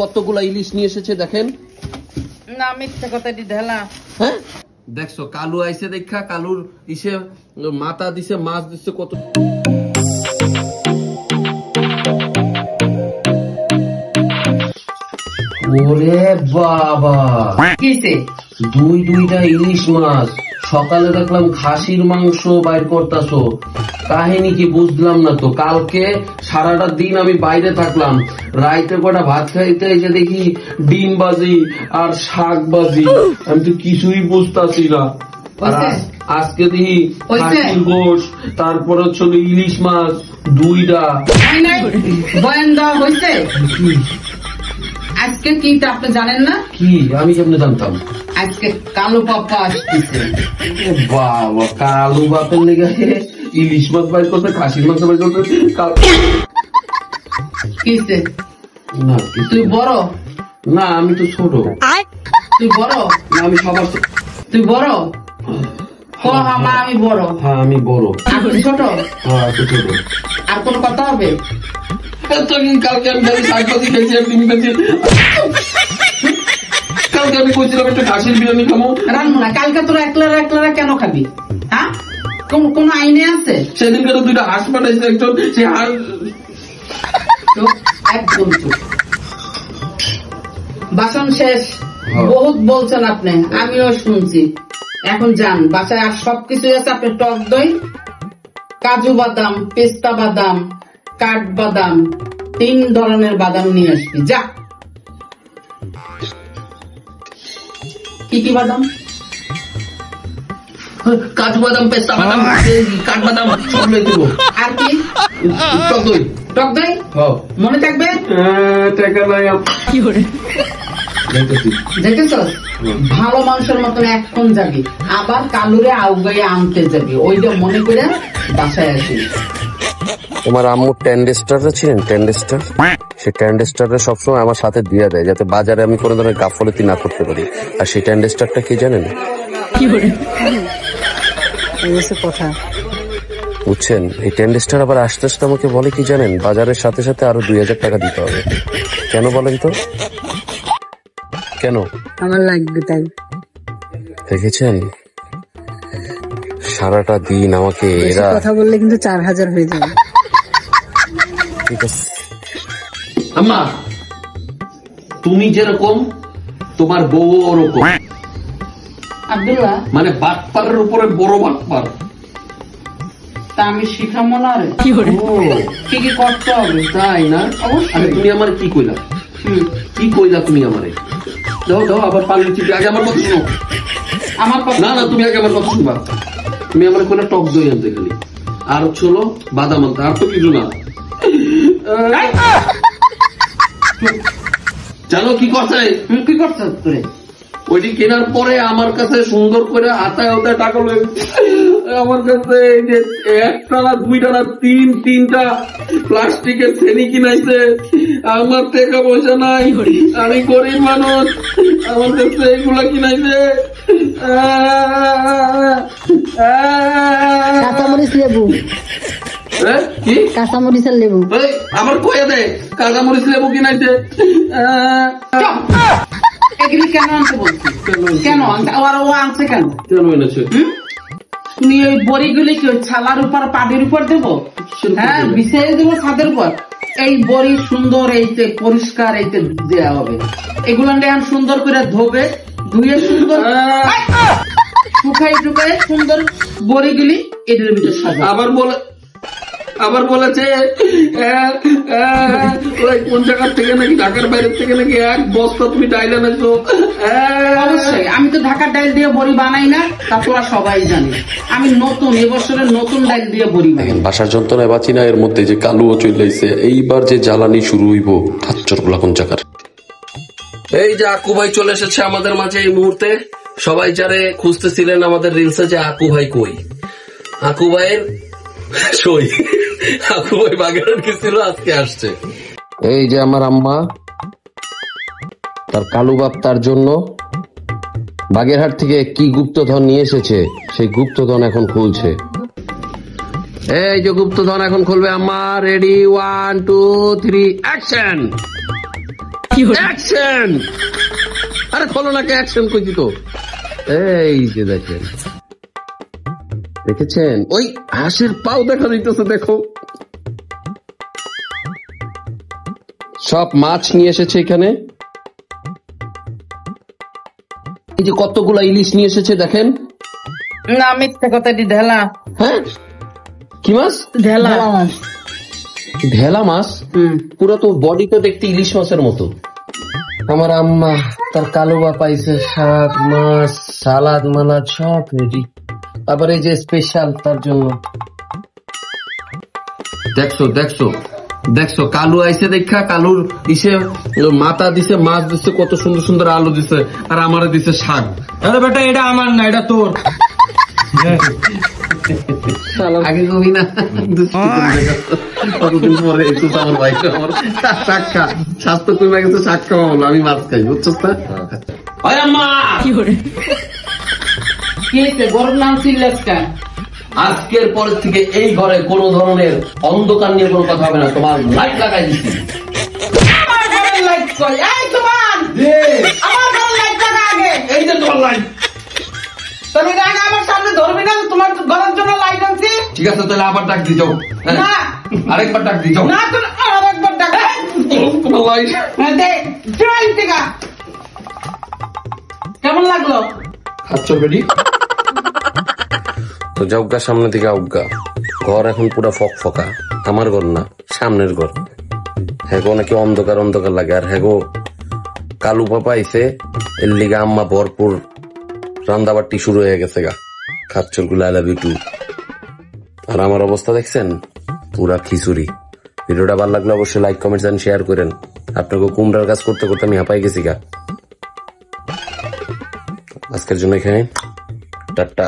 কতগুলা ইলিশ নিয়ে এসেছে দেখেন। না মিথ্যা কথা দি ঢেলা। হ্যাঁ দেখছো কালু আইছে দেখা, কালুর ইসে মাথা দিছে, মাছ দিছে কত। ওরে বাবা কিসে দুইটা ইলিশ মাছ। সকালে দেখলাম খাসির মাংস বাইর করতাছো, কাহিনী কি বুঝলাম না তো। কালকে সারাটা দিন আমি বাইরে থাকলাম, রাইতে কটা ভাত খাইতে এসে দেখি ডিম বাজি আর শাক বাজি, আমি তো কিছুই বুঝতাছি না। আজকে দেখি খাসির গোশ, তারপর হচ্ছে ইলিশ মাছ দুইটা। বয়ান দেওয়া হয়েছে আজকে কি তা আপনি জানেন না? কি আমি কেমনে জানতাম? আজকে কালু পাপা আসতেছে। বাবা কালু বাপের লেগে ইলিশ মাছ বাইর করতে, খাসির মাছ বাইর করতে। কিসে না তুই বড় না আমি তো ছোট। তুই বড় না আমি সবার। তুই বড়? আমি বড়। হ্যাঁ আমি বড়। আপনি ছোট? হ্যাঁ ছোট। আর কোন কথা হবে? কালকে আমি শাক ভাজি খেয়েছি, ডিম খেয়েছি। কালকে আমি বলছিলাম একটা খাসির বিরিয়ানি খাবো, রান্না না। কালকে তোরা একলা কেন খাবি? হ্যাঁ কোন আইনে আছে? সেদিনকে তো দুইটা হাঁস পাঠাইছে একজন, সে হাঁস একদম বাসন শেষ। বহুত বলছেন আপনি, আমিও শুনছি। এখন যান বাসায়, আর সবকিছু আছে। আপনি টক দই, কাজু বাদাম, পেস্তা বাদাম, কাঠ বাদাম, 3 ধরনের বাদাম নিয়ে আসবি। যা। কি কি বাদাম? কাজু বাদাম, পেস্তা বাদাম, কাঠ বাদাম সব নিয়ে দেবো। আর কি? টক দই। টক দই মনে থাকবে? কি করে দেখেছ? ভালো মানুষের মতন এখন যাবি, আবার কালুরে আউগাইয়ে আনতে যাবি, ওইটা মনে করে বাসায় আসবি। তোমার আম্মু টেন্ডেস্টারটা ছিলেন, টেন্ডেস্টার, সে টেন্ডেস্টারটা সবসময় আমার সাথে দিয়ে দেয় যাতে বাজারে আমি কোনো ধরনের গাফলতি না করতে পারি। আর সেই টেন্ডেস্টারটা কি জানেন? কি করে কথা বুঝছেন? এই টেন্ডেস্টার আবার আস্তে আস্তে আমাকে বলে কি জানেন, বাজারের সাথে সাথে আরো 2000 টাকা দিতে হবে। কেন বলেন তো? কেন? আমার লাগবে তাই। দেখেছেন সারাটা দিন আমাকে এরা কথা বললে কিন্তু 4000 হয়ে যাবে। ঠিক আছে আম্মা, তুমি যেরকম তোমার বউ ওরকম। আব্দুল্লাহ মানে বাটপারের উপরে বড় বাটপার। তা আমি শিখাবো না রে? কি কি করতে হবে? তাই না? অবশ্যই। তুমি আমার কি কইলা? কি কইলা তুমি আমারে? দাও আবার পালিয়ে চিঠি। আগে আমার কথা শোনো। আমার কথা না তুমি আগে আমার কথা শুনবা। তুমি আমার কোন টক দই আনতে খালি, আর হলো বাদাম আনতে, আর তো কিছু না। জানো কি করছে? কি করছে তোরে? ওইটি কেনার পরে আমার কাছে সুন্দর করে হাতায় হাতায় টাকা লয়ে আমার কাছে এই যে 1টা না 2টা না 3টা প্লাস্টিকের থেনি কিনাইছে। আমার টাকা পয়সা নাই, আমি গরিব মানুষ, আমার কাছে এগুলা কিনাইছে। কাঁচামরিচ লেবু, কি কাঁচামরিচের লেবু আমার কয়ে দেয়, কাঁচামরিচ লেবু কিনাইছে। এগুলি কেন আনতে বলছি? কেন আর ও আনছে কেন? কেন এনেছে? তুমি ওই বড়িগুলি কি ওই ছালার উপর পাটির উপর দেবো? হ্যাঁ বিছিয়ে দেবো ছাদের উপর। এই বড়ি সুন্দর এইতে পরিষ্কার এইতে দেওয়া হবে। এগুলো এখন সুন্দর করে ধোবে, ধুয়ে সুন্দর শুকাই টুকাই সুন্দর বড়িগুলি এদের ভিতরে সাজা। আবার বলেছে কোন জায়গার থেকে নাকি, ঢাকার বাইরের থেকে নাকি 1 বস্তা তুমি ডাইল এনেছো। অবশ্যই আমি তো ঢাকার ডাইল দিয়ে বড়ি বানাই না, তা তোরা সবাই জানি। আমি নতুন এবছরের নতুন ডাইল দিয়ে বড়ি বানাই। বাসার যন্ত্রণায় বাঁচি না, এর মধ্যে যে কালুও চলেছে। এইবার যে জ্বালানি শুরু হইব ঠাচ্চর গুলা কোন জায়গার। এই যে আকু ভাই চলে এসেছে আমাদের মাঝে এই মুহূর্তে। সবাই যারে খুঁজতেছিলেন আমাদের রিলসে যে আকু ভাই কই, আকু ভাইয়ের সই, আকু ভাই বাগেরহাট গেছিল, আজকে আসছে। এই যে আমার আম্মা, তার কালু বাপ তার জন্য বাগেরহাট থেকে কি গুপ্তধন নিয়ে এসেছে, সেই গুপ্তধন এখন খুলছে। এই যে গুপ্তধন এখন খুলবে আম্মা। Ready 1 2 3 action. অ্যাকশন! আরে খলনাকে অ্যাকশন কইছি তো। এই যে দেখেন, দেখেছেন ওই হাঁসের পাও দেখা যাইতেছে, দেখো সব মাছ নিয়ে এসেছে এখানে। এই যে কতগুলা ইলিশ নিয়ে এসেছে দেখেন। না মিথ্যা কথা, এটি ঢেলা। হ্যাঁ, কি মাছ? ঢেলা। ঢেলা মাছ? পুরো তো বডিটা দেখতে ইলিশ মাছের মতো। আমার আম্মা তার কালুবা পাইছে, শাক মাছ সালাদ মালাদ সব রেডি। আবার এই যে স্পেশাল তার জন্য। দেখছো দেখছো দেখছো, কালু আইছে দেখা, কালুর ইসে মাথা দিছে, মাছ দিছে, কত সুন্দর সুন্দর আলু দিছে, আর আমারে দিছে শাক। আরে বেটা এটা আমার না, এটা তোর। আগে কবি না, কতদিন পরে একটু আমার ভাই আমার শাক খা, স্বাস্থ্য কমে গেছে, শাক খাওয়া হলো, আমি মাছ খাই, বুঝছো না? ওই আম্মা, কি হয়েছে? গরম নাম চিল্লাস কেন? আজকের পর থেকে এই ঘরে কোনো ধরনের অন্ধকার নিয়ে কোনো কথা হবে না। তোমার লাইট লাগাই দিচ্ছি। আমার ঘরের লাইট কই? এই তোমার, আমার ঘরের লাইট লাগা আগে। এই যে তোমার লাইট। তুমি আগে আমার সামনে ধরবি না, তোমার ঘরের জন্য লাইট আনছি। ঠিক আছে, তাহলে আবার ডাক দিও। না, আরেকবার ডাক দিও। না তোর আরেকবার ডাক। তোমার লাইট। হ্যাঁ দে, চল টিকা। কেমন লাগলো? খাচ্ছ বেডি? তো যাওগা সামনে দিকে আউগা, ঘর এখন পুরা ফক ফকা। আমার ঘর না, সামনের ঘর। হ্যাগো নাকি অন্ধকার অন্ধকার লাগে, আর হ্যাগো কালু পাপা আইছে, এর লিগা আম্মা ভরপুর রান্দাবাটি শুরু হয়ে গেছে গা। খাচ্ছর গুলো আই লাভ ইউ টু। আর আমার অবস্থা দেখছেন, পুরা খিচুড়ি। ভিডিওটা ভালো লাগলে অবশ্যই লাইক কমেন্ট এন্ড শেয়ার করেন। আপনাকে কুমড়ার কাজ করতে করতে আমি হাঁপাই গেছি গা। আজকের জন্য এখানে টাটা।